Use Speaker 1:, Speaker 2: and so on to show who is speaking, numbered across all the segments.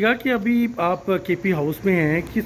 Speaker 1: گا کہ ابھی آپ کے پی ہاؤس میں ہیں، کس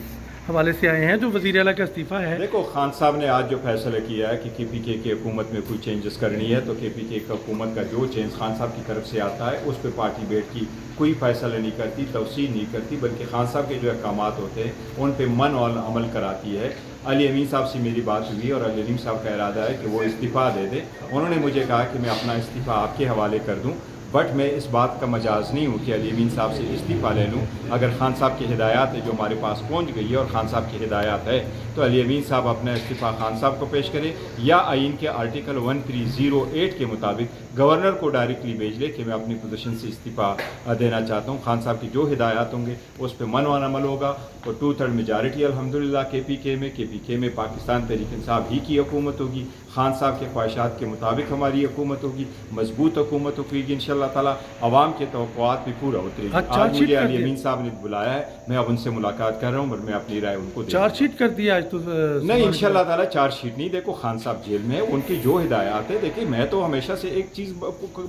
Speaker 1: حوالے سے آئے ہیں جو وزیر اعلیٰ کا استعفیٰ ہے؟
Speaker 2: دیکھو، خان صاحب نے آج جو فیصلہ کیا ہے کہ کے پی کے کی حکومت میں کوئی چینجز کرنی ہے، تو کے پی کے حکومت کا جو چینج خان صاحب کی طرف سے آتا ہے اس پہ پارٹی بیٹھ کی کوئی فیصلہ نہیں کرتی، توسیع نہیں کرتی، بلکہ خان صاحب کے جو احکامات ہوتے ہیں ان پہ من اور عمل کراتی ہے۔ علی امین صاحب سے میری بات ہوئی اور علی امین صاحب کا ارادہ ہے کہ وہ استعفیٰ دے دیں۔ انہوں نے مجھے کہا کہ میں اپنا استعفیٰ آپ کے حوالے کر دوں، بٹ میں اس بات کا مجاز نہیں ہوں کہ علی امین صاحب سے استعفیٰ لے لوں۔ اگر خان صاحب کی ہدایات ہے جو ہمارے پاس پہنچ گئی ہے اور خان صاحب کی ہدایات ہے تو علی امین صاحب اپنا استعفیٰ خان صاحب کو پیش کرے، یا آئین کے آرٹیکل 1308 کے مطابق گورنر کو ڈائریکٹلی بھیج لے کہ میں اپنی پوزیشن سے استعفیٰ دینا چاہتا ہوں۔ خان صاحب کی جو ہدایات ہوں گے اس پہ من و عمل ہوگا، اور 2/3 میجارٹی الحمدللہ کے پی کے میں پاکستان تحریک انصاف ہی کی حکومت ہوگی۔ خان صاحب کے خواہشات کے مطابق ہماری حکومت ہوگی، مضبوط حکومت ہوگی انشاءاللہ تعالیٰ، عوام کے توقعات بھی پورا اترے گی۔ آج مجھے علی امین صاحب نے بلایا ہے، میں اب ان سے ملاقات کر رہا ہوں اور میں اپنی رائے ان کو دے
Speaker 1: چارج شیٹ کر دیا آج تو؟
Speaker 2: نہیں، انشاءاللہ تعالیٰ چارج شیٹ نہیں۔ دیکھو، خان صاحب جیل میں ہیں، ان کی جو ہدایات ہے، دیکھیں میں تو ہمیشہ سے ایک چیز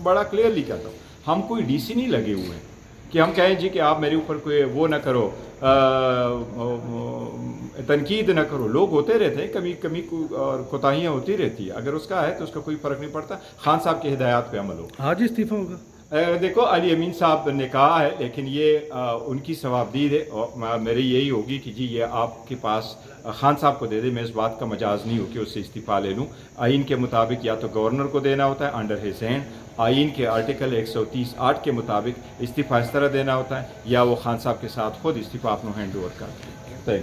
Speaker 2: بڑا کلیئرلی کہتا ہوں، ہم کوئی ڈی سی نہیں لگے ہوئے ہیں کہ ہم کہیں جی کہ آپ میرے اوپر کوئی وہ نہ کرو، تنقید نہ کرو۔ لوگ ہوتے رہتے ہیں، کمی اور کوتاہیاں ہوتی رہتی ہے، اگر اس کا ہے تو اس کا کوئی فرق نہیں پڑتا۔ خان صاحب کی ہدایات پہ عمل ہو۔
Speaker 1: آج استعفیٰ ہوگا؟
Speaker 2: دیکھو، علی امین صاحب نے کہا ہے، لیکن یہ ان کی ثوابدید ہے، اور میری یہی ہوگی کہ جی یہ آپ کے پاس خان صاحب کو دے دے۔ میں اس بات کا مجاز نہیں ہو کہ اس سے استعفیٰ لے لوں۔ آئین کے مطابق یا تو گورنر کو دینا ہوتا ہے انڈر ہز ہینڈ، آئین کے آرٹیکل 130(8) کے مطابق استعفیٰ اس طرح دینا ہوتا ہے، یا وہ خان صاحب کے ساتھ خود استعفیٰ اپنا ہینڈ اوور کرتے ہیں۔